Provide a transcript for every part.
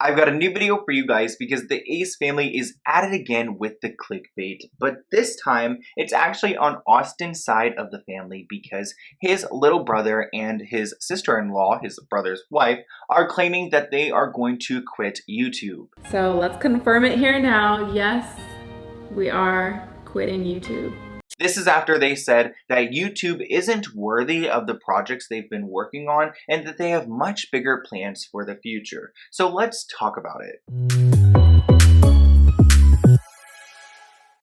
I've got a new video for you guys because the Ace family is at it again with the clickbait, but this time it's actually on Austin's side of the family because his little brother and his sister-in-law, his brother's wife, are claiming that they are going to quit YouTube. So let's confirm it here now. Yes, we are quitting YouTube. This is after they said that YouTube isn't worthy of the projects they've been working on and that they have much bigger plans for the future. So let's talk about it.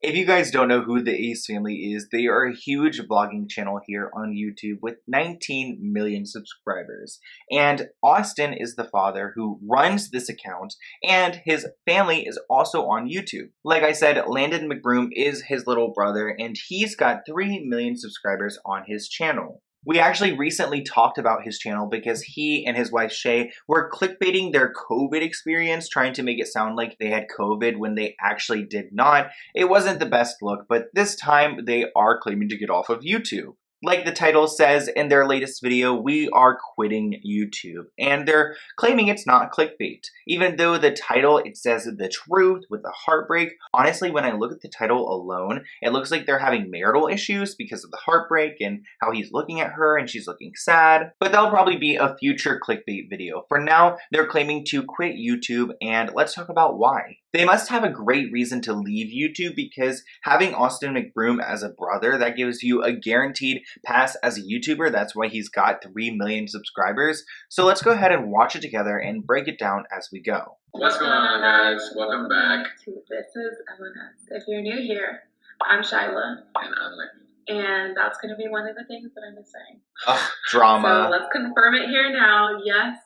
If you guys don't know who the Ace family is, they are a huge vlogging channel here on YouTube with 19 million subscribers. And Austin is the father who runs this account, and his family is also on YouTube. Like I said, Landon McBroom is his little brother, and he's got 3 million subscribers on his channel. We actually recently talked about his channel because he and his wife Shay were clickbaiting their COVID experience, trying to make it sound like they had COVID when they actually did not. It wasn't the best look, but this time they are claiming to get off of YouTube. Like the title says in their latest video, we are quitting YouTube. And they're claiming it's not clickbait. Even though the title, it says the truth with a heartbreak. Honestly, when I look at the title alone, it looks like they're having marital issues because of the heartbreak and how he's looking at her and she's looking sad. But that'll probably be a future clickbait video. For now, they're claiming to quit YouTube, and let's talk about why. They must have a great reason to leave YouTube because having Austin McBroom as a brother, that gives you a guaranteed pass as a YouTuber. That's why he's got 3 million subscribers. So let's go ahead and watch it together and break it down as we go. What's going on, guys? Welcome back. This is Manassas. If you're new here, I'm Shyla. And I'm Landon. And that's going to be one of the things that I'm missing. Ugh, drama. So let's confirm it here now. Yes,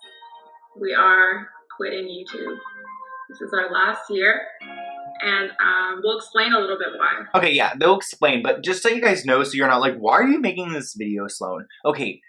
we are quitting YouTube. This is our last year, and we'll explain a little bit why. Okay, yeah, they'll explain, but just so you guys know, so you're not like, why are you making this video, Sloan? Okay,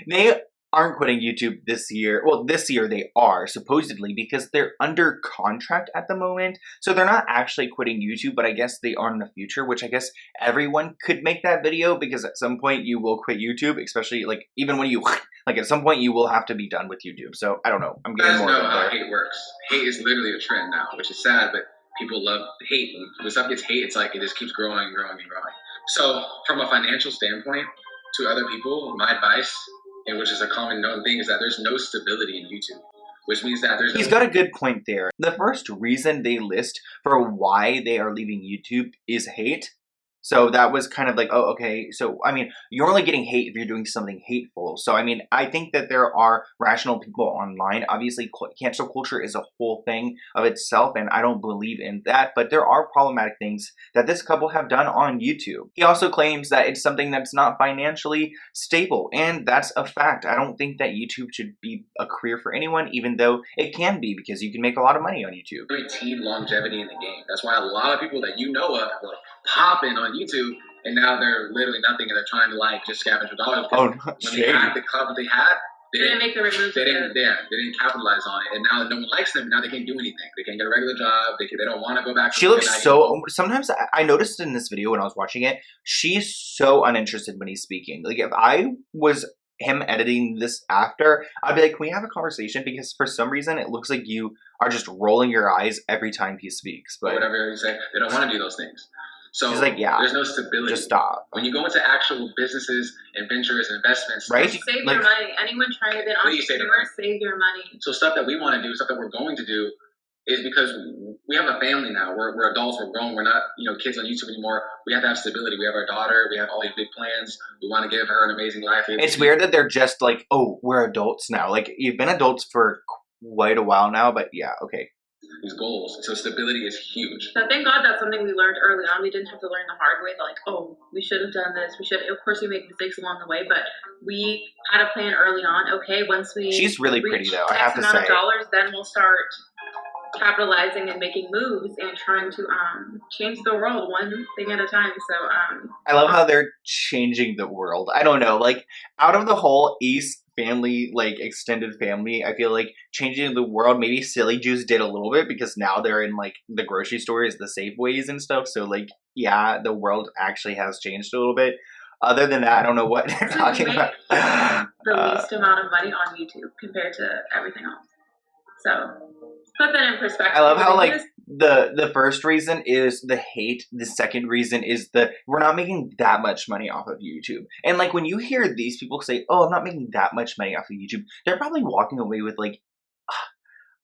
they aren't quitting YouTube this year. Well, this year they are, supposedly, because they're under contract at the moment. So they're not actually quitting YouTube, but I guess they are in the future, which I guess everyone could make that video because at some point you will quit YouTube, especially like even when you, like at some point you will have to be done with YouTube. So I don't know. I'm getting more. You guys know how hate works. Hate is literally a trend now, which is sad, but people love hate. When stuff gets hate, it's like it just keeps growing and growing and growing. So from a financial standpoint, to other people, my advice, and which is a common known thing, is that there's no stability in YouTube, which means that there's He's got a good point there. The first reason they list for why they are leaving YouTube is hate. So that was kind of like, oh, okay. So, I mean, you're only getting hate if you're doing something hateful. So, I mean, I think that there are rational people online. Obviously, cancel culture is a whole thing of itself, and I don't believe in that. But there are problematic things that this couple have done on YouTube. He also claims that it's something that's not financially stable, and that's a fact. I don't think that YouTube should be a career for anyone, even though it can be because you can make a lot of money on YouTube. Teen longevity in the game. That's why a lot of people that you know of will pop in on YouTube, and now they're literally nothing, and they're trying to like just scavenge for dollars. Oh, when they had the club that they had, they didn't make the moves. They didn't capitalize on it, and now that no one likes them, now they can't do anything. They can't get a regular job. They don't want to go back. She looks so. Sometimes I noticed in this video when I was watching it, she's so uninterested when he's speaking. Like if I was him editing this after, I'd be like, can we have a conversation? Because for some reason, it looks like you are just rolling your eyes every time he speaks. But whatever you say, they don't want to do those things. So she's like, yeah, there's no stability. Just stop. When you go into actual businesses and ventures and investments, right? Save your money. Anyone trying to be an entrepreneur, save your money. So stuff that we want to do, stuff that we're going to do, is because we have a family now. We're adults. We're grown. We're not kids on YouTube anymore. We have to have stability. We have our daughter. We have all these big plans. We want to give her an amazing life. It's weird that they're just like, oh, we're adults now. Like you've been adults for quite a while now, but yeah, okay. These goals. So stability is huge. So thank God that's something we learned early on. We didn't have to learn the hard way. Like, oh, we should have done this. We should. Of course, we make mistakes along the way, but we had a plan early on. Okay, once we she's really pretty though. I X have to amount say. of dollars, then we'll start capitalizing and making moves and trying to change the world one thing at a time. So I love how they're changing the world. I don't know, like out of the whole Ace family, like extended family, I feel like changing the world, maybe Silly Juice did a little bit because now they're in like the grocery stores, the Safeways and stuff. So like, yeah, the world actually has changed a little bit. Other than that, I don't know what they're talking about. The least amount of money on YouTube compared to everything else. So put that in perspective. I love how like the first reason is the hate. The second reason is we're not making that much money off of YouTube. And like when you hear these people say, "Oh, I'm not making that much money off of YouTube," they're probably walking away with like,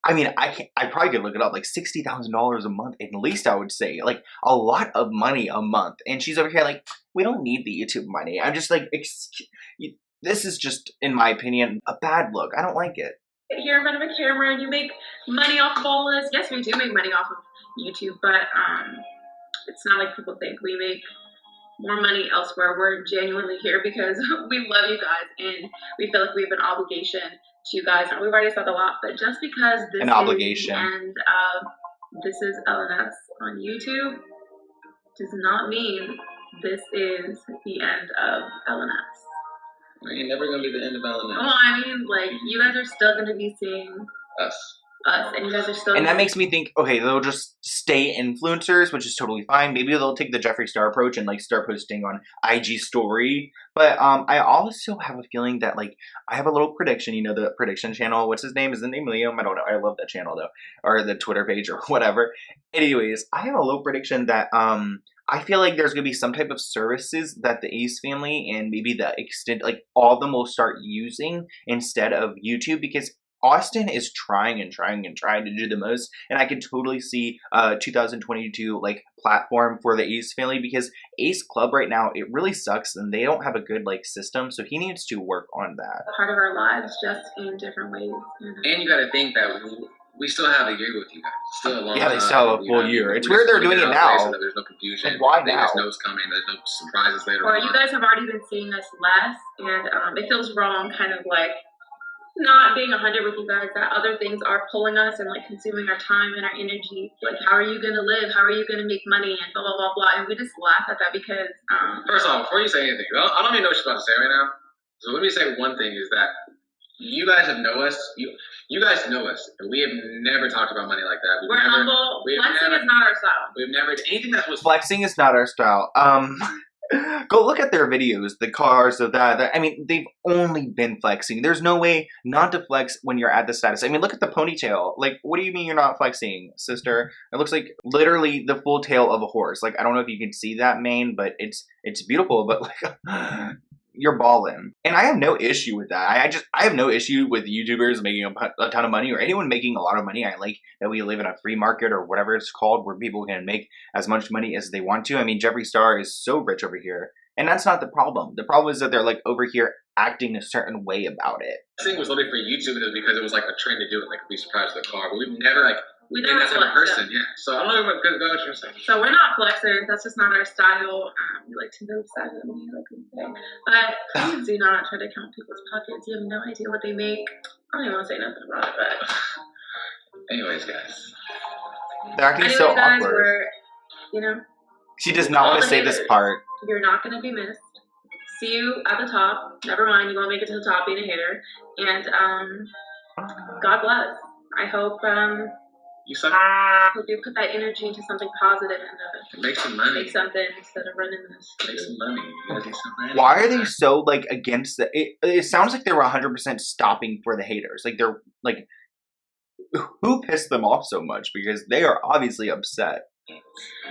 I mean, I probably could look it up, like $60,000 a month at least. I would say like a lot of money a month. And she's over here like, we don't need the YouTube money. I'm just like, this is just, in my opinion, a bad look. I don't like it. Here in front of a camera and you make money off of all of this. Yes, we do make money off of YouTube, but it's not like people think. We make more money elsewhere. We're genuinely here because we love you guys and we feel like we have an obligation to you guys. And we've already said a lot, but just because this is the end of This Is LNS on YouTube does not mean this is the end of LNS. It ain't never gonna be the end of LNS. Well, I mean, like, you guys are still gonna be seeing us, and you guys are still. And that makes me think, okay, they'll just stay influencers, which is totally fine. Maybe they'll take the Jeffree Star approach and like start posting on IG story. But I also have a feeling that like I have a little prediction. You know, the prediction channel. What's his name? Is the name Liam? I don't know. I love that channel though, or the Twitter page or whatever. Anyways, I have a little prediction that I feel like there's going to be some type of services that the Ace family and maybe the extent, like all of them will start using instead of YouTube, because Austin is trying and trying and trying to do the most. And I can totally see 2022 like platform for the Ace family, because Ace Club right now, it really sucks and they don't have a good like system. So he needs to work on that. Part of our lives, just in different ways. And you got to think that we still have a year with you guys. Still a long time. Yeah, they still have a full year. It's weird they're doing it now. So there's no confusion. Like, why now? There's no coming. There's no surprises later on. on. You guys have already been seeing us less, and it feels wrong, kind of like not being 100 with you guys, that other things are pulling us and like consuming our time and our energy. Like, how are you going to live? How are you going to make money? And blah, blah, blah, blah. And we just laugh at that because... First off, before you say anything, I don't even know what you're about to say right now. So let me say one thing is that you guys know us. You guys know us, and we have never talked about money like that. We're humble. Flexing is not our style. We've never anything that was flexing is not our style. Go look at their videos, the cars of that. I mean, they've only been flexing. There's no way not to flex when you're at the status. I mean, look at the ponytail. Like, what do you mean you're not flexing, sister? It looks like literally the full tail of a horse. Like, I don't know if you can see that mane, but it's beautiful. But like, you're balling. And I have no issue with that. I have no issue with YouTubers making a ton of money or anyone making a lot of money. I like that we live in a free market or whatever it's called where people can make as much money as they want to. I mean, Jeffree Star is so rich over here. And that's not the problem. The problem is that they're like over here acting a certain way about it. This thing was only for YouTube because it was like a trend to do it, like be surprised at the car. But we've never like we never that's a person, yeah. So I don't know what you're saying. So we're not flexers. That's just not our style. We like to move silently, like we say. But please do not try to count people's pockets. You have no idea what they make. I don't even want to say nothing about it, but anyways, guys. They're acting so awkward. She does not want to say this part. You're not going to be missed. See you at the top. Never mind, you won't make it to the top being a hater. And God bless. I hope hope you put that energy into something positive and make some money. Make something instead of running this. Make some money. You gotta do something. Why are they so like against the? It sounds like they were 100% stopping for the haters. Like they're like, who pissed them off so much? Because they are obviously upset.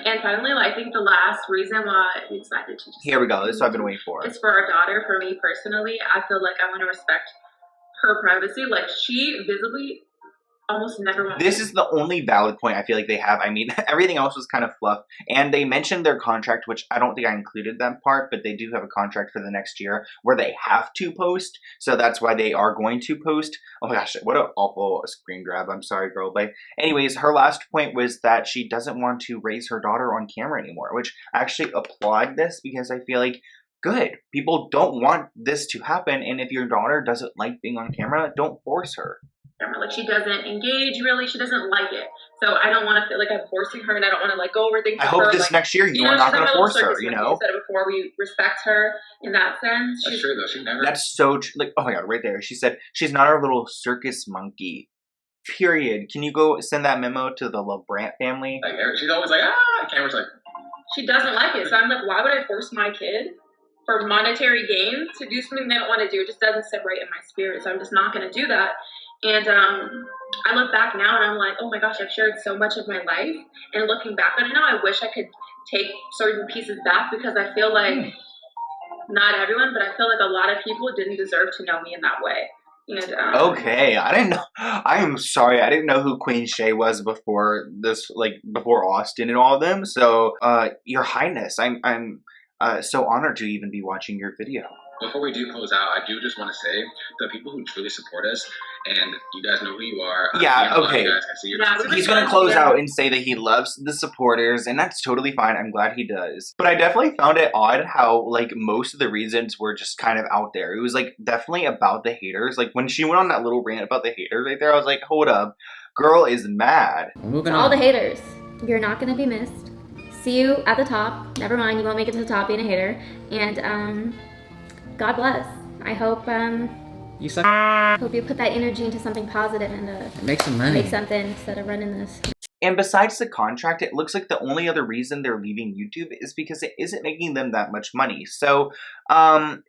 And finally, I think the last reason why we decided to just here we go. This is what I've been waiting for. It's for our daughter. For me personally, I feel like I want to respect her privacy. Like she visibly almost never wants. This is the only valid point I feel like they have. I mean, everything else was kind of fluff. And they mentioned their contract, which I don't think I included that part, but they do have a contract for the next year where they have to post. So that's why they are going to post. Oh my gosh, what an awful screen grab. I'm sorry, girl. But anyways, her last point was that she doesn't want to raise her daughter on camera anymore, which I actually applaud this because I feel like good. People don't want this to happen. And if your daughter doesn't like being on camera, don't force her. Like she doesn't engage really. She doesn't like it. So I don't want to feel like I'm forcing her, and I don't want to like go over things. I hope this next year you are not going to force her. You know. Said it before, we respect her in that sense. That's true though. She never. That's so true. Like, oh my god, right there. She said she's not our little circus monkey. Period. Can you go send that memo to the LeBrant family? Like she's always like Cameron's like. She doesn't like it, so I'm like, why would I force my kid for monetary gain to do something they don't want to do? It just doesn't sit right in my spirit, so I'm just not going to do that. And I look back now and I'm like, oh my gosh, I've shared so much of my life. And looking back on it now, I wish I could take certain pieces back, because I feel like not everyone, but I feel like a lot of people didn't deserve to know me in that way. And, okay, I didn't know. I am sorry, I didn't know who Queen Shay was before this, like before Austin and all of them. So, Your Highness, I'm so honored to even be watching your video. Before we do close out, I do just want to say the people who truly support us, and you guys know who you are. Yeah, okay. You guys, I see your He's gonna close out and say that he loves the supporters, and that's totally fine. I'm glad he does. But I definitely found it odd how, like, most of the reasons were just kind of out there. It was, like, definitely about the haters. Like, when she went on that little rant about the haters right there, I was like, hold up. Girl is mad. Moving on. All the haters, you're not gonna be missed. See you at the top. Never mind, you won't make it to the top being a hater. And, God bless. I hope, hope you put that energy into something positive and make some money. Make something instead of running this. And besides the contract, it looks like the only other reason they're leaving YouTube is because it isn't making them that much money. So,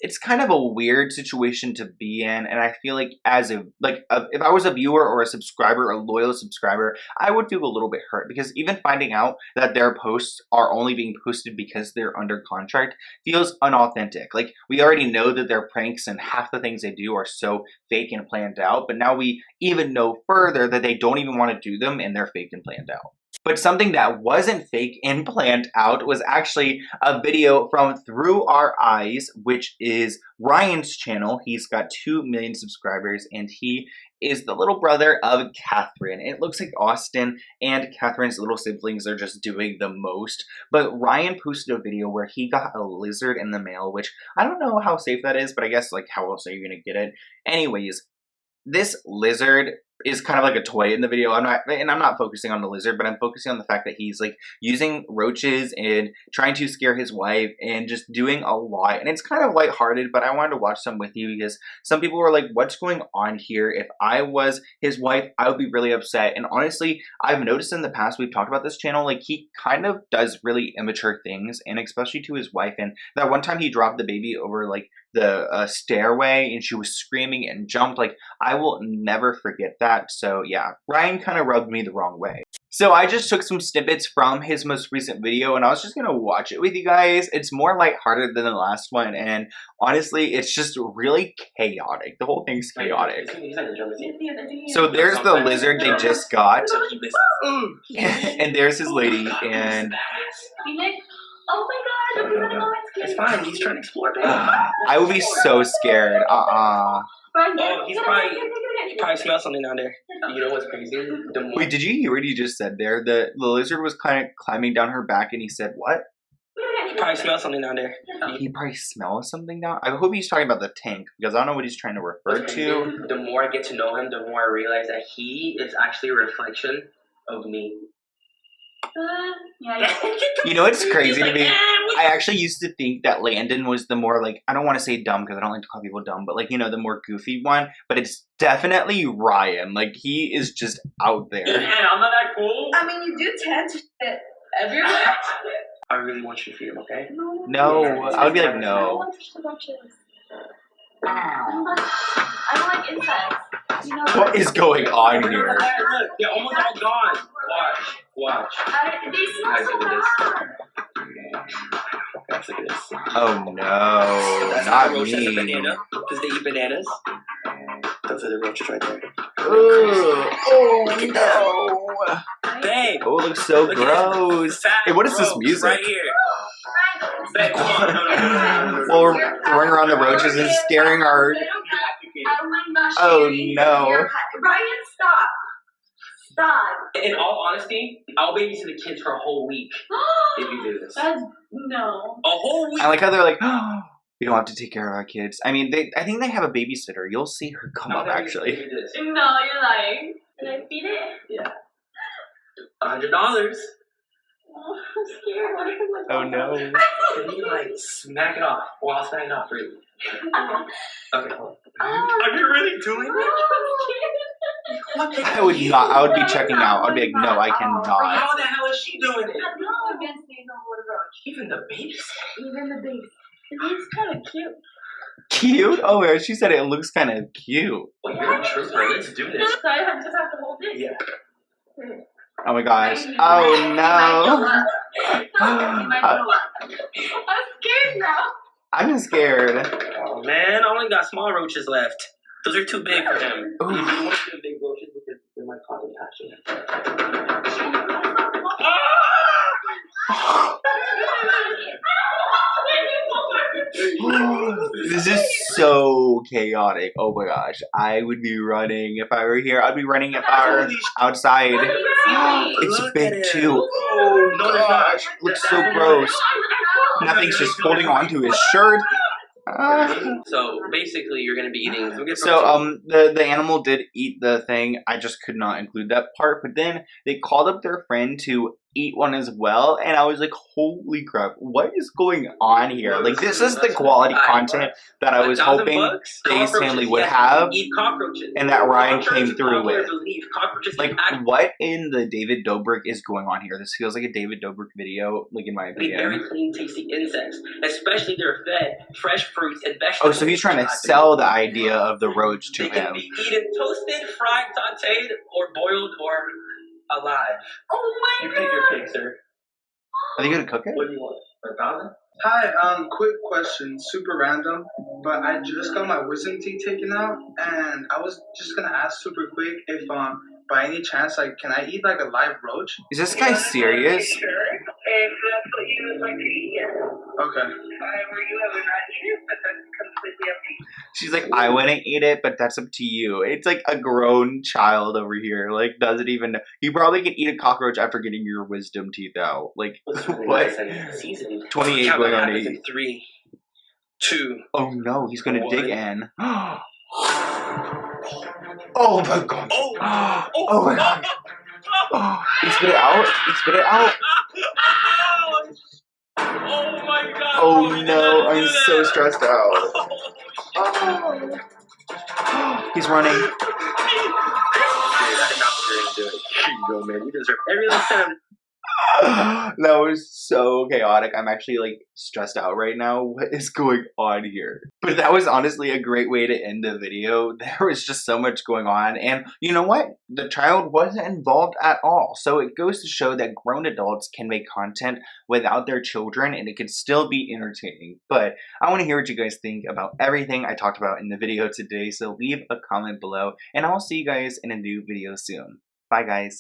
it's kind of a weird situation to be in. And I feel like if I was a viewer or a subscriber, a loyal subscriber, I would feel a little bit hurt, because even finding out that their posts are only being posted because they're under contract feels unauthentic. Like, we already know that their pranks and half the things they do are so fake and planned out, but now we even know further that they don't even want to do them and they're fake and planned out. But something that wasn't fake and planned out was actually a video from Through Our Eyes, which is Ryan's channel. He's got 2 million subscribers, and he is the little brother of Catherine. It looks like Austin and Catherine's little siblings are just doing the most. But Ryan posted a video where he got a lizard in the mail, which I don't know how safe that is, but I guess, like, how else are you gonna get it? Anyways, this lizard is kind of like a toy in the video. I'm not focusing on the lizard, but I'm focusing on the fact that he's, like, using roaches and trying to scare his wife and just doing a lot. And it's kind of lighthearted, but I wanted to watch some with you because some people were like, what's going on here? If I was his wife, I would be really upset. And honestly, I've noticed in the past, we've talked about this channel, like, he kind of does really immature things, and especially to his wife. And that one time he dropped the baby over, like, the stairway and she was screaming and jumped. Like, I will never forget that. So yeah, Ryan kind of rubbed me the wrong way. So I just took some snippets from his most recent video and I was just gonna watch it with you guys. It's more lighthearted than the last one, and honestly, it's just really chaotic. The whole thing's chaotic. So there's the lizard they just got. And there's his lady, and oh my god, it's fine, he's trying to explore. I would be so scared. Oh, he probably smells something down there. You know what's crazy? Wait, did you hear what he just said there? The lizard was kind of climbing down her back, and he said, what? He probably smells something down there. He probably smells something down? I hope he's talking about the tank, because I don't know what he's trying to refer to. The more I get to know him, the more I realize that he is actually a reflection of me. Yeah. You know, it's crazy to me. I actually used to think that Landon was the more, like, I don't want to say dumb because I don't like to call people dumb, but, like, you know, the more goofy one. But it's definitely Ryan. Like, he is just out there. Yeah, I'm not that cool. I mean, you do tend to fit everywhere. I really want you to feed him, okay? No, I would be like, no. I don't like insects. You know, What is going on here? Look, they're almost all gone. Watch. They smell so bad. Guys, look at this. Oh no, not me. Banana, because they eat bananas. Those are the roaches right there. Oh no. Babe. Oh, it looks so gross. Hey, what is this music? Right here. Babe, come on. No. Well, we're going around the roaches and scaring our... Oh no. Ryan, stop. Stop. In all honesty, I'll babysit the kids for a whole week if you do this. That's no. A whole week. I like how they're like, oh, we don't have to take care of our kids. I mean, I think they have a babysitter. You'll see her come up, actually. No, you're lying. Can I feed it? Yeah. $100. Oh, I'm scared. What if I'm like, Oh no. Can you, like, smack it off? Well, I'll smack it off for you. Okay, hold on. Are you really doing it? I would not. I would be checking out. I'd be like, no, I cannot. How the hell is she doing it? No, against the roach. Even the babies. Even the babies. It's kind of cute. Cute? Oh yeah, she said it looks kind of cute. Well, you're a trooper. Let's do this. So I just have to hold it? Yeah. Oh my gosh. Oh no. I'm scared now. I'm scared. Oh man, I only got small roaches left. Those are too big for him. Ooh. You don't want to do big roaches because they might cause infection. This is so chaotic. Oh my gosh. I would be running if I were here. I'd be running if I were outside. It's Look big at it. too. Oh no, there's not. Gosh, looks so gross. Nothing's just holding on to his shirt. So basically, you're gonna be eating. The animal did eat the thing. I just could not include that part. But then they called up their friend to eat one as well, and I was like, "Holy crap! What is going on here? Like, this is the quality content that I was hoping the Ace family would have, and that Ryan came through with. Like, what in the David Dobrik is going on here? This feels like a David Dobrik video, like in my opinion. Very clean, tasty insects, especially they're fed fresh fruits and vegetables. Oh, so he's trying to sell the idea of the roach to They can him. be eaten toasted, fried, sauteed, or boiled, or alive. Oh my You pick your pick, sir. Are they gonna cook it? What do you want? 1,000? Hi, quick question, super random, but I just got my wisdom teeth taken out, and I was just gonna ask super quick if, by any chance, like, can I eat, like, a live roach? Is this guy serious? Sure. If that's what you would like to eat, yes. Okay. Were you I would not eat it, but that's completely up to you. She's like, I wouldn't eat it, but that's up to you. It's like a grown child over here. Like, doesn't even know. You probably can eat a cockroach after getting your wisdom teeth out. Like, what? 28 going on 8. 3, 2. Oh no, he's gonna 1. dig in. Oh my god. Oh my god. Oh, he spit it out. He spit it out. Oh my god. Oh no, I'm so stressed out. Oh. He's running. I did not think you were gonna do it. Here you go, man. You deserve every last time. That was so chaotic. I'm actually like stressed out right now. What is going on here? But that was honestly a great way to end the video. There was just so much going on, and you know what? The child wasn't involved at all. So it goes to show that grown adults can make content without their children and it can still be entertaining. But I want to hear what you guys think about everything I talked about in the video today. So leave a comment below and I'll see you guys in a new video soon. Bye guys.